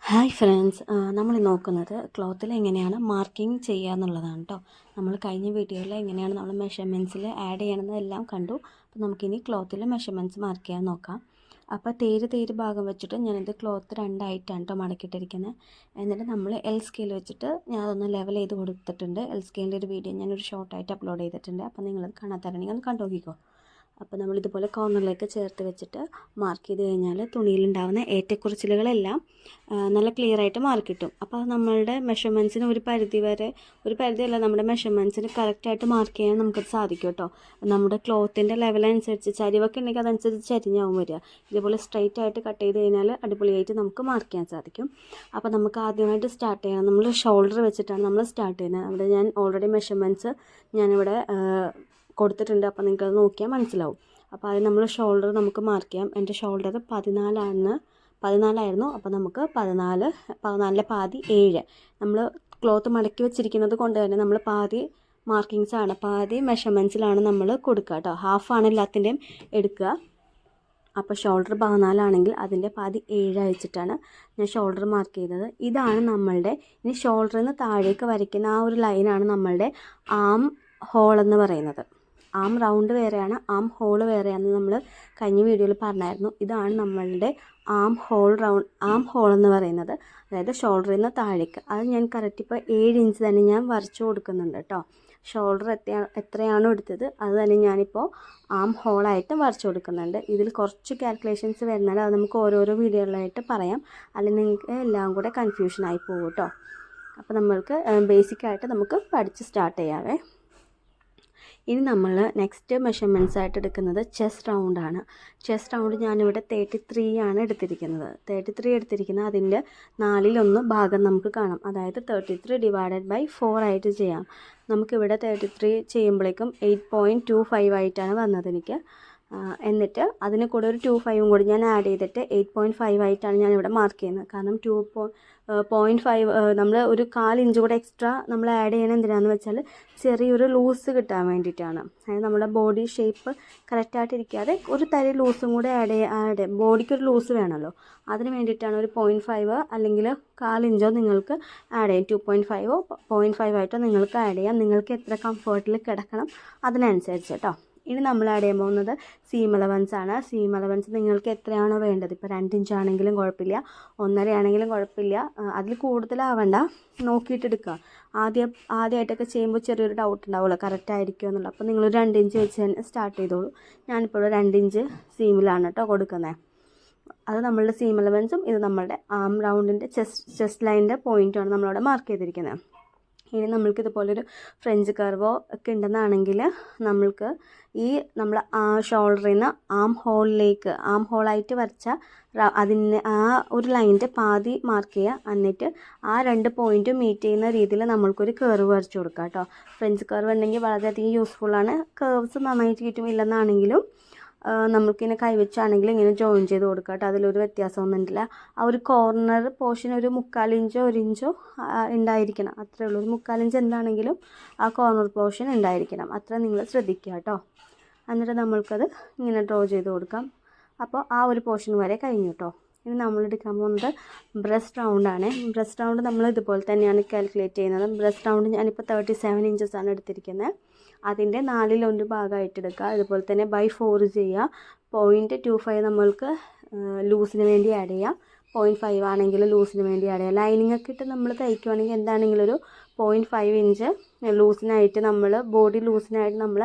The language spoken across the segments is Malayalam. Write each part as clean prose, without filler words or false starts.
ഹായ് ഫ്രണ്ട്സ്, നമ്മൾ നോക്കുന്നത് ക്ലോത്തിൽ എങ്ങനെയാണ് മാർക്കിംഗ് ചെയ്യുക എന്നുള്ളതാണ് കേട്ടോ. നമ്മൾ കഴിഞ്ഞ വീഡിയോയിൽ എങ്ങനെയാണ് നമ്മൾ മെഷർമെൻറ്റ്സിൽ ആഡ് ചെയ്യണമെന്നതെല്ലാം കണ്ടു. അപ്പോൾ നമുക്കിനി ക്ലോത്തിൽ മെഷർമെൻറ്റ്സ് മാർക്ക് ചെയ്യാൻ നോക്കാം. അപ്പോൾ തേര് ഭാഗം വെച്ചിട്ട് ഞാനിത് ക്ലോത്ത് രണ്ടായിട്ടാണ് കേട്ടോ മടക്കിയിട്ടിരിക്കുന്നത്. എന്നിട്ട് നമ്മൾ എൽ സ്കെയിൽ വെച്ചിട്ട് ഞാൻ അതൊന്ന് ലെവൽ ചെയ്ത് കൊടുത്തിട്ടുണ്ട്. എൽ സ്കെയിലിൻ്റെ ഒരു വീഡിയോ ഞാനൊരു ഷോർട്ടായിട്ട് അപ്ലോഡ് ചെയ്തിട്ടുണ്ട്. അപ്പോൾ നിങ്ങളത് കാണാത്തവരാണെങ്കിൽ ഒന്ന് കണ്ടു നോക്കിക്കോ. അപ്പോൾ നമ്മളിതുപോലെ കോർണറിലേക്ക് ചേർത്ത് വെച്ചിട്ട് മാർക്ക് ചെയ്ത് കഴിഞ്ഞാൽ തുണിയിലുണ്ടാകുന്ന ഏറ്റക്കുറച്ചിലുകളെല്ലാം നല്ല ക്ലിയറായിട്ട് മാർക്ക് കിട്ടും. അപ്പോൾ നമ്മളുടെ മെഷർമെൻറ്റ്സിന് ഒരു പരിധിയല്ല, നമ്മുടെ മെഷർമെൻറ്റ്സിന് കറക്റ്റായിട്ട് മാർക്ക് ചെയ്യാൻ നമുക്ക് സാധിക്കും കേട്ടോ. നമ്മുടെ ക്ലോത്തിൻ്റെ ലെവലനുസരിച്ച് ചരിവൊക്കെ ഉണ്ടെങ്കിൽ അതനുസരിച്ച് ചരിഞ്ഞാവും വരിക. ഇതുപോലെ സ്ട്രൈറ്റ് ആയിട്ട് കട്ട് ചെയ്ത് കഴിഞ്ഞാൽ അടിപൊളിയായിട്ട് നമുക്ക് മാർക്ക് ചെയ്യാൻ സാധിക്കും. അപ്പോൾ നമുക്ക് ആദ്യമായിട്ട് സ്റ്റാർട്ട് ചെയ്യണം. നമ്മൾ ഷോൾഡർ വെച്ചിട്ടാണ് നമ്മൾ സ്റ്റാർട്ട് ചെയ്യുന്നത്. അവിടെ ഞാൻ ഓൾറെഡി മെഷർമെൻറ്റ്സ് ഞാനിവിടെ കൊടുത്തിട്ടുണ്ട്. അപ്പോൾ നിങ്ങൾക്കത് നോക്കിയാൽ മനസ്സിലാവും. അപ്പോൾ അത് നമ്മൾ ഷോൾഡർ നമുക്ക് മാർക്ക് ചെയ്യാം. എൻ്റെ ഷോൾഡർ 14ആയിരുന്നു. അപ്പോൾ നമുക്ക് 14 പാതി 7. നമ്മൾ ക്ലോത്ത് മടക്കി വെച്ചിരിക്കുന്നത് കൊണ്ട് തന്നെ നമ്മൾ പാതി മാർക്കിങ്സാണ്, പാതി മെഷർമെൻറ്റ്സിലാണ് നമ്മൾ കൊടുക്കുക കേട്ടോ. ഹാഫാണ് എല്ലാത്തിൻ്റെയും എടുക്കുക. അപ്പോൾ ഷോൾഡർ 14 അതിൻ്റെ പാതി 7 അയച്ചിട്ടാണ് ഞാൻ ഷോൾഡർ മാർക്ക് ചെയ്തത്. ഇതാണ് നമ്മളുടെ ഇനി ഷോൾഡറിൽ നിന്ന് താഴേക്ക് വരയ്ക്കുന്ന ആ ഒരു ലൈനാണ് നമ്മളുടെ ആം ഹോൾ എന്ന് പറയുന്നത്. ആം റൗണ്ട് വേറെയാണ്, ആം ഹോൾ വേറെയാണെന്ന് നമ്മൾ കഴിഞ്ഞ വീഡിയോയിൽ പറഞ്ഞായിരുന്നു. ഇതാണ് നമ്മളുടെ ആം ഹോൾ എന്ന് പറയുന്നത്, അതായത് ഷോൾഡറിൽ നിന്ന് താഴേക്ക്. അത് ഞാൻ കറക്റ്റ് ഇപ്പോൾ 7 ഇഞ്ച് തന്നെ ഞാൻ വരച്ചു കൊടുക്കുന്നുണ്ട് കേട്ടോ. ഷോൾഡർ എത്രയാണോ എടുത്തത് അത് തന്നെ ഞാനിപ്പോൾ ആം ഹോളായിട്ട് വരച്ചു കൊടുക്കുന്നുണ്ട്. ഇതിൽ കുറച്ച് കാൽക്കുലേഷൻസ് വരുന്നത് അത് നമുക്ക് ഓരോരോ വീഡിയോകളായിട്ട് പറയാം, അല്ലെങ്കിൽ നിങ്ങൾക്ക് എല്ലാം കൂടെ കൺഫ്യൂഷനായി പോകും കേട്ടോ. അപ്പോൾ നമ്മൾക്ക് ബേസിക്കായിട്ട് നമുക്ക് പഠിച്ച് സ്റ്റാർട്ട് ചെയ്യാവേ. ഇനി നമ്മൾ നെക്സ്റ്റ് മെഷർമെൻറ്റ്സ് ആയിട്ട് എടുക്കുന്നത് ചെസ്റ്റ് റൗണ്ടാണ്. ചെസ്റ്റ് റൗണ്ട് ഞാനിവിടെ 33 ആണ് എടുത്തിരിക്കുന്നത്. 33 എടുത്തിരിക്കുന്നത് അതിൻ്റെ 4/1 ഭാഗം നമുക്ക് കാണാം. അതായത് 33 ഡിവൈഡഡ് ബൈ 4 ആയിട്ട് ചെയ്യാം. നമുക്കിവിടെ 33 ചെയ്യുമ്പോഴേക്കും 8.25 ആയിട്ടാണ് വന്നത് എനിക്ക്. എന്നിട്ട് അതിന് കൂടെ ഒരു 2.5 കൂടി ഞാൻ ആഡ് ചെയ്തിട്ട് 8.5 ആയിട്ടാണ് ഞാനിവിടെ മാർക്ക് ചെയ്യുന്നത്. കാരണം 2.5 നമ്മൾ ഒരു 1/4 ഇഞ്ച് കൂടെ എക്സ്ട്രാ നമ്മൾ ആഡ് ചെയ്യണം. എന്തിനാണെന്ന് വെച്ചാൽ ചെറിയൊരു ലൂസ് കിട്ടാൻ വേണ്ടിയിട്ടാണ്. അതായത് നമ്മുടെ ബോഡി ഷേപ്പ് കറക്റ്റായിട്ടിരിക്കാതെ ഒരു തരി ലൂസും കൂടെ ആഡ് ബോഡിക്കൊരു ലൂസ് വേണമല്ലോ, അതിന് വേണ്ടിയിട്ടാണ് ഒരു 0.5 അല്ലെങ്കിൽ 1/4 ഇഞ്ചോ നിങ്ങൾക്ക് ആഡ് ചെയ്യാം. 2.5 0.5 ആയിട്ടോ നിങ്ങൾക്ക് ആഡ് ചെയ്യാം. നിങ്ങൾക്ക് എത്ര കംഫർട്ടിൽ കിടക്കണം അതിനനുസരിച്ച് കേട്ടോ. ഇനി നമ്മൾ ആഡ് ചെയ്യാൻ പോകുന്നത് സീം അലവൻസ് ആണ്. സീം അലവൻസ് നിങ്ങൾക്ക് എത്രയാണോ വേണ്ടത്, ഇപ്പോൾ 2 ഇഞ്ച് ആണെങ്കിലും കുഴപ്പമില്ല, 1.5 ആണെങ്കിലും കുഴപ്പമില്ല, അതിൽ കൂടുതലാവണ്ട, നോക്കിയിട്ടെടുക്കുക. ആദ്യമായിട്ടൊക്കെ ചെയ്യുമ്പോൾ ചെറിയൊരു ഡൗട്ട് ഉണ്ടാവുമല്ലോ കറക്റ്റ് ആയിരിക്കുമോ എന്നുള്ളത്. അപ്പോൾ നിങ്ങൾ 2 ഇഞ്ച് വെച്ച് തന്നെ സ്റ്റാർട്ട് ചെയ്തോളൂ. ഞാനിപ്പോൾ 2 ഇഞ്ച് സീമിലാണ് കേട്ടോ കൊടുക്കുന്നത്. അത് നമ്മളുടെ സീം അലവൻസും ഇത് നമ്മളുടെ ആം റൗണ്ടിൻ്റെ ചെസ്റ്റ് ലൈനിൻ്റെ പോയിൻറ്റുമാണ് നമ്മളവിടെ മാർക്ക് ചെയ്തിരിക്കുന്നത്. ഇനി നമ്മൾക്ക് ഇതുപോലൊരു ഫ്രഞ്ച് കർവോ ഒക്കെ ഉണ്ടെന്നാണെങ്കിൽ നമ്മൾക്ക് ഈ നമ്മൾ ആ ഷോൾഡറിൽ നിന്ന് ആം ഹോളായിട്ട് വരച്ച അതിന് ആ ഒരു ലൈനിൻ്റെ പാതി മാർക്ക് ചെയ്യുക. എന്നിട്ട് ആ 2 പോയിൻറ്റും മീറ്റ് ചെയ്യുന്ന രീതിയിൽ നമ്മൾക്കൊരു കർവ് വരച്ച് കൊടുക്കുക കേട്ടോ. ഫ്രഞ്ച് കർവ് ഉണ്ടെങ്കിൽ വളരെയധികം യൂസ്ഫുള്ളാണ്. കർവ്സ് നന്നായിട്ട് കിട്ടും. ഇല്ലെന്നാണെങ്കിലും നമുക്കിങ്ങനെ കൈവച്ചാണെങ്കിലും ഇങ്ങനെ ജോയിൻ ചെയ്ത് കൊടുക്കുക കേട്ടോ. അതിലൊരു വ്യത്യാസമൊന്നും ഉണ്ടില്ല. ആ ഒരു കോർണർ പോർഷൻ ഒരു 1/4 ഇഞ്ചോ 1 ഇഞ്ചോ ഉണ്ടായിരിക്കണം, അത്രേ ഉള്ളൂ. ഒരു 1/4 ഇഞ്ച് എന്താണെങ്കിലും ആ കോർണർ പോർഷൻ ഉണ്ടായിരിക്കണം, അത്ര നിങ്ങൾ ശ്രദ്ധിക്കുക കേട്ടോ. എന്നിട്ട് നമ്മൾക്കത് ഇങ്ങനെ ഡ്രോ ചെയ്ത് കൊടുക്കാം. അപ്പോൾ ആ ഒരു പോർഷൻ വരെ കഴിഞ്ഞു കേട്ടോ. ഇനി നമ്മൾ എടുക്കാൻ പോകുന്നത് ബ്രസ്റ്റ് റൗണ്ടാണ്. ബ്രസ്റ്റ് റൗണ്ട് നമ്മൾ ഇതുപോലെ തന്നെയാണ് കാൽക്കുലേറ്റ് ചെയ്യുന്നത്. ബ്രസ്റ്റ് റൗണ്ട് ഞാനിപ്പോൾ 37 ഇഞ്ചസാണ് എടുത്തിരിക്കുന്നത്. അതിൻ്റെ 4/1 ഭാഗമായിട്ട് എടുക്കുക. അതുപോലെ തന്നെ ബൈ 4 ചെയ്യുക. 0.25 നമ്മൾക്ക് ലൂസിന് വേണ്ടി ആഡ് ചെയ്യാം. 0.5 ആണെങ്കിൽ ലൂസിന് വേണ്ടി ആഡ് ചെയ്യാം. ലൈനിങ് ഒക്കെ ഇട്ട് നമ്മൾ തയ്ക്കുവാണെങ്കിൽ എന്താണെങ്കിലും ഒരു 0.5 ഇഞ്ച് ലൂസിനായിട്ട് നമ്മൾ ബോഡി ലൂസിനായിട്ട് നമ്മൾ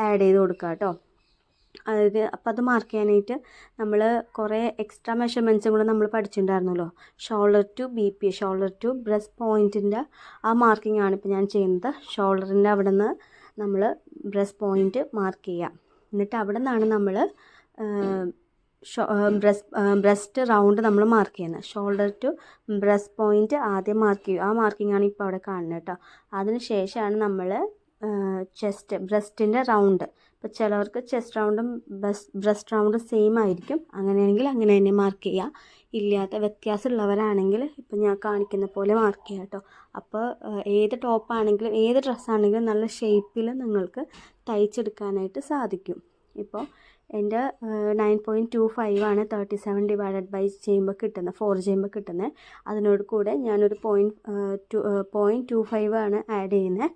ആഡ് ചെയ്ത് കൊടുക്കുക കേട്ടോ. അതായത് അപ്പോൾ അത് മാർക്ക് ചെയ്യാനായിട്ട് നമ്മൾ കുറേ എക്സ്ട്രാ മെഷർമെൻറ്റ്സും കൂടെ നമ്മൾ പഠിച്ചിട്ടുണ്ടായിരുന്നല്ലോ. ഷോൾഡർ ടു ബ്രസ്റ്റ് പോയിൻറ്റിൻ്റെ ആ മാർക്കിംഗ് ആണ് ഇപ്പോൾ ഞാൻ ചെയ്യുന്നത്. ഷോൾഡറിൻ്റെ അവിടെ നിന്ന് നമ്മൾ ബ്രസ്റ്റ് പോയിൻറ്റ് മാർക്ക് ചെയ്യുക. എന്നിട്ട് അവിടെ നിന്നാണ് നമ്മൾ ബ്രസ്റ്റ് റൗണ്ട് നമ്മൾ മാർക്ക് ചെയ്യുന്നത്. ഷോൾഡർ ടു ബ്രസ്റ്റ് പോയിൻറ്റ് ആദ്യം മാർക്ക് ചെയ്യും. ആ മാർക്കിംഗ് ആണ് ഇപ്പോൾ അവിടെ കാണുന്നത് കേട്ടോ. അതിന് ശേഷമാണ് നമ്മൾ ബ്രസ്റ്റിൻ്റെ റൗണ്ട്. ഇപ്പോൾ ചിലവർക്ക് ചെസ്റ്റ് റൗണ്ടും ബ്രസ്റ്റ് റൗണ്ടും സെയിം ആയിരിക്കും. അങ്ങനെയാണെങ്കിൽ അങ്ങനെ തന്നെ മാർക്ക് ചെയ്യുക. ഇല്ലാത്ത വ്യത്യാസമുള്ളവരാണെങ്കിൽ ഇപ്പോൾ ഞാൻ കാണിക്കുന്ന പോലെ മാർക്ക് ചെയ്യുക കേട്ടോ. അപ്പോൾ ഏത് ടോപ്പാണെങ്കിലും ഏത് ഡ്രസ്സാണെങ്കിലും നല്ല ഷേപ്പിൽ നിങ്ങൾക്ക് തയ്ച്ചെടുക്കാനായിട്ട് സാധിക്കും. ഇപ്പോൾ എൻ്റെ 9.25 ആണ് 37 ഡിവൈഡഡ് ബൈ ചെയ്യുമ്പോൾ കിട്ടുന്നത്, 4 ചെയ്യുമ്പോൾ കിട്ടുന്നത്. അതിനോട് കൂടെ ഞാനൊരു 0.25 ആണ് ആഡ് ചെയ്യുന്നത്.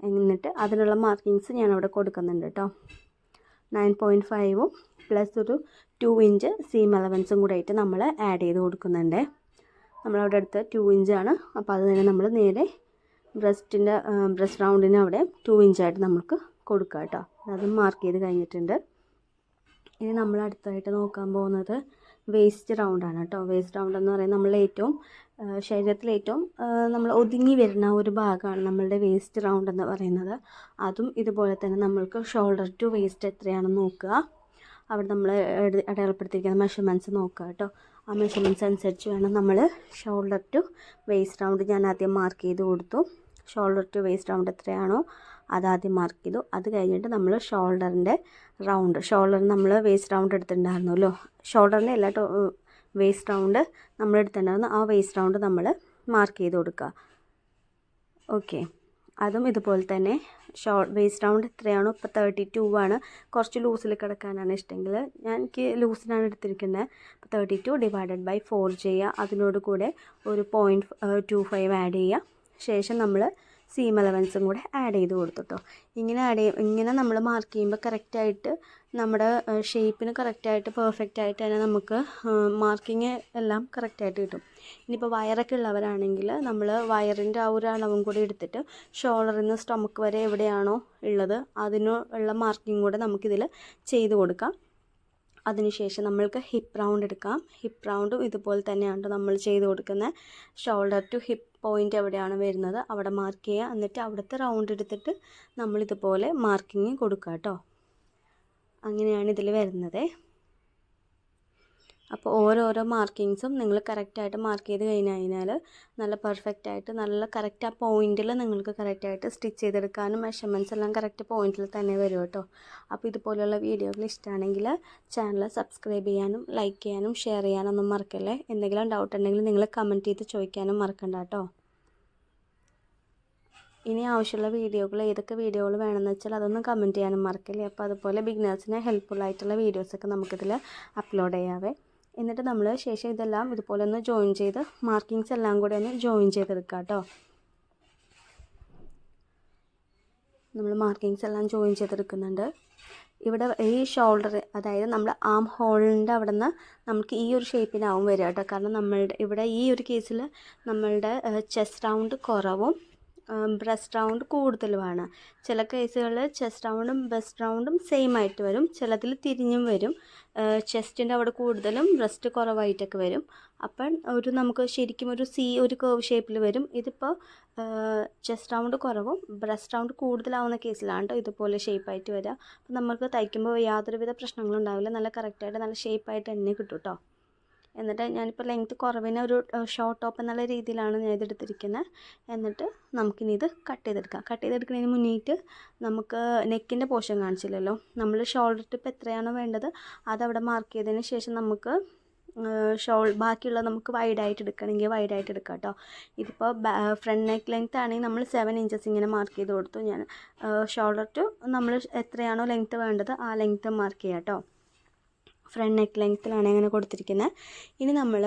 എന്നിട്ട് അതിനുള്ള മാർക്കിങ്സ് ഞാനവിടെ കൊടുക്കുന്നുണ്ട് കേട്ടോ. 9.5ഉം പ്ലസ് ഒരു 2 ഇഞ്ച് സീം അലവൻസും കൂടെ ആയിട്ട് നമ്മൾ ആഡ് ചെയ്ത് കൊടുക്കുന്നുണ്ട്. നമ്മളവിടെ അടുത്ത് 2 ഇഞ്ചാണ്. അപ്പോൾ അത് തന്നെ നമ്മൾ നേരെ ബ്രസ്റ്റ് റൗണ്ടിന് അവിടെ 2 ഇഞ്ചായിട്ട് നമുക്ക് കൊടുക്കാം കേട്ടോ. അത് മാർക്ക് ചെയ്ത് കഴിഞ്ഞിട്ടുണ്ട്. ഇനി നമ്മൾ അടുത്തായിട്ട് നോക്കാൻ പോകുന്നത് വേസ്റ്റ് റൗണ്ടാണ് കേട്ടോ. വേസ്റ്റ് റൗണ്ട് എന്ന് പറയുന്നത് നമ്മളെ ഏറ്റവും ശരീരത്തിൽ ഏറ്റവും നമ്മൾ ഒതുങ്ങി വരുന്ന ഒരു ഭാഗമാണ് നമ്മളുടെ വേസ്റ്റ് റൗണ്ട് എന്ന് പറയുന്നത്. അതും ഇതുപോലെ തന്നെ നമ്മൾക്ക് ഷോൾഡർ ടു വേസ്റ്റ് എത്രയാണെന്ന് നോക്കുക. അവിടെ നമ്മൾ അടയാളപ്പെടുത്തിയിരിക്കുന്ന മെഷർമെൻറ്റ്സ് നോക്കുക കേട്ടോ. ആ മെഷർമെൻറ്റ്സ് അനുസരിച്ച് വേണം നമ്മൾ ഷോൾഡർ ടു വേസ്റ്റ് റൗണ്ട് ഞാൻ ആദ്യം മാർക്ക് ചെയ്ത് കൊടുത്തു. ഷോൾഡർ ടു വേസ്റ്റ് റൗണ്ട് എത്രയാണോ അതാദ്യം മാർക്ക് ചെയ്തു. അത് കഴിഞ്ഞിട്ട് നമ്മൾ ഷോൾഡറിൻ്റെ ഷോൾഡറിന് നമ്മൾ വേസ്റ്റ് റൗണ്ട് എടുത്തിട്ടുണ്ടായിരുന്നല്ലോ. ഷോൾഡറിൻ്റെ അല്ല വേസ്റ്റ് റൗണ്ട് നമ്മൾ എടുത്തിട്ടുണ്ടായിരുന്നു. ആ വേസ്റ്റ് റൗണ്ട് നമ്മൾ മാർക്ക് ചെയ്ത് കൊടുക്കുക. ഓക്കെ, അതും ഇതുപോലെ തന്നെ വേസ്റ്റ് റൗണ്ട് എത്രയാണോ, ഇപ്പോൾ 32 ആണ്. കുറച്ച് ലൂസിൽ കിടക്കാനാണ് ഇഷ്ടമെങ്കിൽ എനിക്ക് ലൂസിനാണ് എടുത്തിരിക്കുന്നത്. അപ്പോൾ 32 ഡിവൈഡഡ് ബൈ 4 ചെയ്യുക. അതിനോട് കൂടെ ഒരു 0.25 ആഡ് ചെയ്യുക. ശേഷം നമ്മൾ സീം അലവൻസും കൂടെ ആഡ് ചെയ്ത് കൊടുത്തിട്ടോ. ഇങ്ങനെ നമ്മൾ മാർക്ക് ചെയ്യുമ്പോൾ കറക്റ്റായിട്ട് നമ്മുടെ ഷേപ്പിന് കറക്റ്റായിട്ട് പെർഫെക്റ്റായിട്ട് തന്നെ നമുക്ക് മാർക്കിങ് എല്ലാം കറക്റ്റായിട്ട് കിട്ടും. ഇനിയിപ്പോൾ വയറൊക്കെ ഉള്ളവരാണെങ്കിൽ നമ്മൾ വയറിൻ്റെ ആ ഒരു അളവും കൂടി എടുത്തിട്ട് ഷോൾഡറിൽ നിന്ന് സ്റ്റൊമക്ക് വരെ എവിടെയാണോ ഉള്ളത് അതിനുള്ള മാർക്കിങ് കൂടെ നമുക്കിതിൽ ചെയ്ത് കൊടുക്കാം. അതിനുശേഷം നമ്മൾക്ക് ഹിപ്പ് റൗണ്ട് എടുക്കാം. ഹിപ്പ് റൗണ്ടും ഇതുപോലെ തന്നെയാണ് നമ്മൾ ചെയ്ത് കൊടുക്കുന്നത്. ഷോൾഡർ ടു ഹിപ്പ് പോയിൻ്റ് എവിടെയാണ് വരുന്നത് അവിടെ മാർക്ക് ചെയ്യുക. എന്നിട്ട് അവിടുത്തെ റൗണ്ട് എടുത്തിട്ട് നമ്മളിതുപോലെ മാർക്കിങ് കൊടുക്കുക കേട്ടോ. അങ്ങനെയാണ് ഇതിൽ വരുന്നത്. അപ്പോൾ ഓരോരോ മാർക്കിങ്സും നിങ്ങൾ കറക്റ്റായിട്ട് മാർക്ക് ചെയ്ത് കഴിഞ്ഞാൽ നല്ല പെർഫെക്റ്റായിട്ട് നല്ല കറക്റ്റ് ആ പോയിൻറ്റിൽ നിങ്ങൾക്ക് കറക്റ്റായിട്ട് സ്റ്റിച്ച് ചെയ്തെടുക്കാനും മെഷർമെൻറ്റ്സ് എല്ലാം കറക്റ്റ് പോയിൻറ്റിൽ തന്നെ വരും കേട്ടോ. അപ്പോൾ ഇതുപോലെയുള്ള വീഡിയോകൾ ഇഷ്ടമാണെങ്കിൽ ചാനൽ സബ്സ്ക്രൈബ് ചെയ്യാനും ലൈക്ക് ചെയ്യാനും ഷെയർ ചെയ്യാനൊന്നും മറക്കല്ലേ. എന്തെങ്കിലും ഡൗട്ട് ഉണ്ടെങ്കിൽ നിങ്ങൾ കമൻറ്റ് ചെയ്ത് ചോദിക്കാനും മറക്കണ്ട കേട്ടോ. ഇനി ആവശ്യമുള്ള വീഡിയോകൾ ഏതൊക്കെ വീഡിയോകൾ വേണമെന്ന് വെച്ചാൽ അതൊന്നും കമൻറ്റ് ചെയ്യാനും മറക്കല്ലേ. അപ്പോൾ അതുപോലെ ബിഗിനേഴ്സിന് ഹെൽപ്ഫുള്ളായിട്ടുള്ള വീഡിയോസൊക്കെ നമുക്കിതിൽ അപ്ലോഡ് ചെയ്യാവേ. എന്നിട്ട് നമ്മൾ ശേഷം ഇതെല്ലാം ഇതുപോലെ ഒന്ന് ജോയിൻ ചെയ്ത് മാർക്കിങ്സ് എല്ലാം കൂടെ ഒന്ന് ജോയിൻ ചെയ്തെടുക്കാം കേട്ടോ. നമ്മൾ മാർക്കിങ്സ് എല്ലാം ജോയിൻ ചെയ്തെടുക്കുന്നുണ്ട്. ഇവിടെ ഈ ഷോൾഡർ അതായത് നമ്മുടെ ആം ഹോളിൻ്റെ അവിടെ നിന്ന് നമുക്ക് ഈ ഒരു ഷേപ്പിനാവും വരിക കേട്ടോ. കാരണം നമ്മളുടെ ഇവിടെ ഈ ഒരു കേസിൽ നമ്മളുടെ ചെസ്റ്റ് റൗണ്ട് കുറവും ബ്രസ്റ്റ് റൗണ്ട് കൂടുതലുമാണ്. ചില കേസുകളിൽ ചെസ്റ്റ് റൗണ്ടും ബ്രസ്റ്റ് റൗണ്ടും സെയിം ആയിട്ട് വരും, ചിലതിൽ തിരിഞ്ഞും വരും. ചെസ്റ്റിൻ്റെ അവിടെ കൂടുതലും ബ്രസ്റ്റ് കുറവായിട്ടൊക്കെ വരും. അപ്പം നമുക്ക് ശരിക്കും ഒരു കർവ് ഷേപ്പിൽ വരും. ഇതിപ്പോൾ ചെസ്റ്റ് റൗണ്ട് കുറവും ബ്രസ്റ്റ് റൗണ്ട് കൂടുതലാവുന്ന കേസിലാണ് ഇതുപോലെ ഷേപ്പായിട്ട് വരിക. അപ്പം നമുക്ക് തയ്ക്കുമ്പോൾ യാതൊരുവിധ പ്രശ്നങ്ങളും ഉണ്ടാവില്ല. നല്ല കറക്റ്റായിട്ട് നല്ല ഷേപ്പായിട്ട് തന്നെ കിട്ടും കേട്ടോ. എന്നിട്ട് ഞാനിപ്പോൾ ലെങ്ത്ത് കുറവിന് ഒരു ഷോർട്ട് ടോപ്പ് എന്നുള്ള രീതിയിലാണ് ഞാൻ ഇതെടുത്തിരിക്കുന്നത്. എന്നിട്ട് നമുക്കിനി ഇത് കട്ട് ചെയ്തെടുക്കുന്നതിന് മുന്നേറ്റ് നമുക്ക് നെക്കിൻ്റെ പോർഷൻ കാണിച്ചില്ലല്ലോ. നമ്മൾ ഷോൾഡർ ടിപ്പ് എത്രയാണോ വേണ്ടത് അതവിടെ മാർക്ക് ചെയ്തതിന് ശേഷം നമുക്ക് ബാക്കിയുള്ള നമുക്ക് വൈഡായിട്ട് എടുക്കണമെങ്കിൽ വൈഡായിട്ട് എടുക്കാം കേട്ടോ. ഇതിപ്പോൾ ഫ്രണ്ട് നെക്ക് ലെങ്ത്ത് ആണെങ്കിൽ നമ്മൾ 7 ഇഞ്ചസ് ഇങ്ങനെ മാർക്ക് ചെയ്ത് കൊടുത്തു. ഞാൻ ഷോൾഡർ ടു നമ്മൾ എത്രയാണോ ലെങ്ത്ത് വേണ്ടത് ആ ലെങ്ത്ത് മാർക്ക് ചെയ്യാം കേട്ടോ. ഫ്രണ്ട് നെക്ക് ലെങ്ത്തിലാണ് അങ്ങനെ കൊടുത്തിരിക്കുന്നത്. ഇനി നമ്മൾ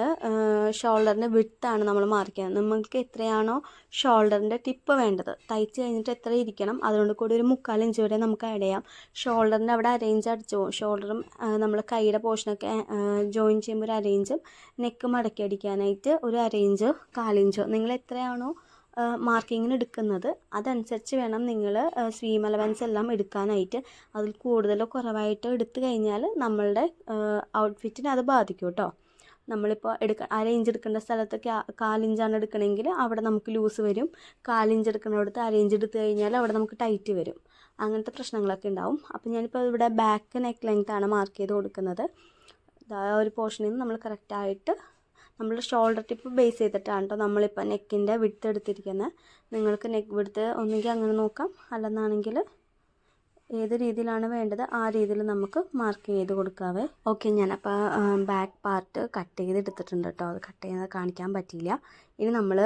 ഷോൾഡറിൻ്റെ വിഡ്ത്താണ് നമ്മൾ മാർക്ക് ചെയ്യുന്നത്. നമുക്ക് എത്രയാണോ ഷോൾഡറിൻ്റെ ടിപ്പ് വേണ്ടത് തയ്ച്ച് കഴിഞ്ഞിട്ട് എത്ര ഇരിക്കണം അതുകൊണ്ട് കൂടി ഒരു 3/4 ഇഞ്ച് വരെ നമുക്ക് ആഡ് ചെയ്യാം. ഷോൾഡറിൻ്റെ അവിടെ അരേഞ്ച് അടിച്ചു ഷോൾഡറും നമ്മൾ കൈയുടെ പോർഷനൊക്കെ ജോയിൻ ചെയ്യുമ്പോൾ ഒരു അരേഞ്ചും നെക്ക് മടക്കി അടിക്കാനായിട്ട് ഒരു അരേഞ്ച് 1/4 ഇഞ്ചോ നിങ്ങൾ എത്രയാണോ മാർക്കിങ്ങിന് എടുക്കുന്നത് അതനുസരിച്ച് വേണം നിങ്ങൾ സ്വീം അലവൻസ് എല്ലാം എടുക്കാനായിട്ട്. അതിൽ കൂടുതലോ കുറവായിട്ടോ എടുത്തു കഴിഞ്ഞാൽ നമ്മളുടെ ഔട്ട്ഫിറ്റിനെ അത് ബാധിക്കും കേട്ടോ. നമ്മളിപ്പോൾ 1/2 ഇഞ്ച് എടുക്കേണ്ട സ്ഥലത്ത് 1/4 ഇഞ്ചാണ് എടുക്കണമെങ്കിൽ അവിടെ നമുക്ക് ലൂസ് വരും. 1/4 ഇഞ്ച് എടുക്കുന്നിടത്ത് 1/2 ഇഞ്ച് എടുത്തു കഴിഞ്ഞാൽ അവിടെ നമുക്ക് ടൈറ്റ് വരും. അങ്ങനത്തെ പ്രശ്നങ്ങളൊക്കെ ഉണ്ടാവും. അപ്പോൾ ഞാനിപ്പോൾ ഇവിടെ ബാക്ക് നെക്ക് ലെങ്ത്താണ് മാർക്ക് ചെയ്ത് കൊടുക്കുന്നത്. ആ ഒരു പോർഷനിൽ നിന്ന് നമ്മൾ കറക്റ്റായിട്ട് നമ്മൾ ഷോൾഡർ ടിപ്പ് ബേസ് ചെയ്തിട്ടാണ് കേട്ടോ നമ്മളിപ്പോൾ നെക്കിൻ്റെ വിഡ്ത്ത് എടുത്തിരിക്കുന്നത്. നിങ്ങൾക്ക് നെക്ക് വിഡ്ത്ത് ഒന്നുകിൽ അങ്ങനെ നോക്കാം, അല്ലെന്നാണെങ്കിൽ ഏത് രീതിയിലാണ് വേണ്ടത് ആ രീതിയിൽ നമുക്ക് മാർക്ക് ചെയ്ത് കൊടുക്കാവേ. ഓക്കെ, ഞാനപ്പോൾ ബാക്ക് പാർട്ട് കട്ട് ചെയ്തെടുത്തിട്ടുണ്ട് കേട്ടോ. അത് കട്ട് ചെയ്യുന്നത് കാണിക്കാൻ പറ്റിയില്ല. ഇനി നമ്മൾ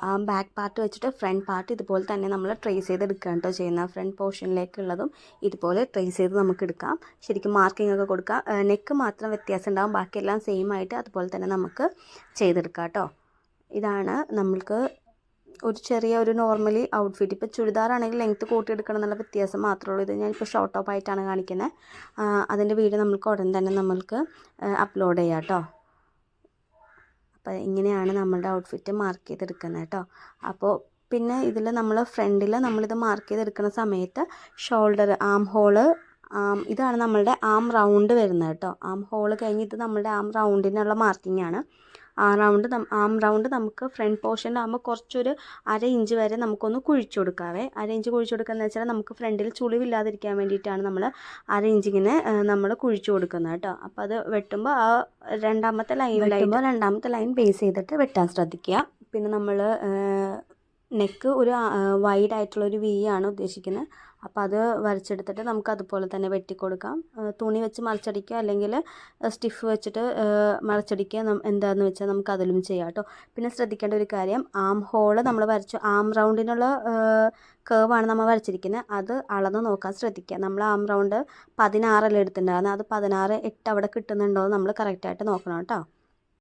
ആ ബാക്ക് പാർട്ട് വെച്ചിട്ട് ഫ്രണ്ട് പാർട്ട് ഇതുപോലെ തന്നെ നമ്മൾ ട്രേസ് ചെയ്തെടുക്കുകയാണ് കേട്ടോ ചെയ്യുന്നത്. ഫ്രണ്ട് പോർഷനിലേക്കുള്ളതും ഇതുപോലെ ട്രേസ് ചെയ്ത് നമുക്ക് എടുക്കാം. ശരിക്കും മാർക്കിംഗ് ഒക്കെ കൊടുക്കാം. നെക്ക് മാത്രം വ്യത്യാസം ഉണ്ടാകും, ബാക്കിയെല്ലാം സെയിം ആയിട്ട് അതുപോലെ തന്നെ നമുക്ക് ചെയ്തെടുക്കാം കേട്ടോ. ഇതാണ് നമ്മൾക്ക് ഒരു ചെറിയ ഒരു നോർമലി ഔട്ട്ഫിറ്റ്. ഇപ്പോൾ ചുരിദാറാണെങ്കിൽ ലെങ്ത്ത് കൂട്ടിയെടുക്കണം എന്നുള്ള വ്യത്യാസം മാത്രമേ ഉള്ളൂ. ഇത് ഞാനിപ്പോൾ ഷോർട്ട് ടോപ്പ് ആയിട്ടാണ് കാണിക്കുന്നത്. അതിൻ്റെ വീഡിയോ നമ്മൾക്ക് ഉടൻ തന്നെ നമ്മൾക്ക് അപ്ലോഡ് ചെയ്യാം കേട്ടോ. അപ്പോൾ ഇങ്ങനെയാണ് നമ്മളുടെ ഔട്ട്ഫിറ്റ് മാർക്ക് ചെയ്തെടുക്കുന്നത് കേട്ടോ. അപ്പോൾ പിന്നെ ഇതിൽ നമ്മൾ ഫ്രണ്ടിൽ നമ്മളിത് മാർക്ക് ചെയ്തെടുക്കുന്ന സമയത്ത് ഷോൾഡർ, ആം ഹോള്, ഇതാണ് നമ്മളുടെ ആം റൗണ്ട് വരുന്നത് കേട്ടോ. ആം ഹോള് കഴിഞ്ഞിട്ട് നമ്മളുടെ ആം റൗണ്ടിനുള്ള മാർക്കിംഗ് ആണ്. ആം റൗണ്ട് നമുക്ക് ഫ്രണ്ട് പോർഷനിലാകുമ്പോൾ കുറച്ചൊരു 1/2 ഇഞ്ച് വരെ നമുക്കൊന്ന് കുഴിച്ചു കൊടുക്കാവേ. 1/2 ഇഞ്ച് കുഴിച്ചു കൊടുക്കുകയെന്ന് വെച്ചാൽ നമുക്ക് ഫ്രണ്ടിൽ ചുളിവില്ലാതിരിക്കാൻ വേണ്ടിയിട്ടാണ് നമ്മൾ 1/2 ഇഞ്ചിങ്ങനെ നമ്മൾ കുഴിച്ചു കൊടുക്കുന്നത് കേട്ടോ. അപ്പോൾ അത് വെട്ടുമ്പോൾ ആ രണ്ടാമത്തെ ലൈൻ ബേസ് ചെയ്തിട്ട് വെട്ടാൻ ശ്രദ്ധിക്കുക. പിന്നെ നമ്മൾ നെക്ക് ഒരു വൈഡ് ആയിട്ടുള്ളൊരു വി ആണ് ഉദ്ദേശിക്കുന്നത്. അപ്പോൾ അത് വരച്ചെടുത്തിട്ട് നമുക്ക് അതുപോലെ തന്നെ വെട്ടിക്കൊടുക്കാം. തുണി വെച്ച് മറിച്ചടിക്കുക, അല്ലെങ്കിൽ സ്റ്റിഫ് വെച്ചിട്ട് മറിച്ചടിക്കുക, എന്താണെന്ന് വെച്ചാൽ നമുക്ക് അതിലും ചെയ്യാം കേട്ടോ. പിന്നെ ശ്രദ്ധിക്കേണ്ട ഒരു കാര്യം, ആം ഹോള് നമ്മൾ വരച്ചു, ആം റൗണ്ടിനുള്ള കേവാണ് നമ്മൾ വരച്ചിരിക്കുന്നത്. അത് അളന്ന് നോക്കാൻ ശ്രദ്ധിക്കുക. നമ്മൾ ആം റൗണ്ട് 16 എടുത്തിട്ടുണ്ടായിരുന്നു, അത് 16.8 അവിടെ കിട്ടുന്നുണ്ടോ എന്ന് നമ്മൾ കറക്റ്റായിട്ട് നോക്കണം കേട്ടോ.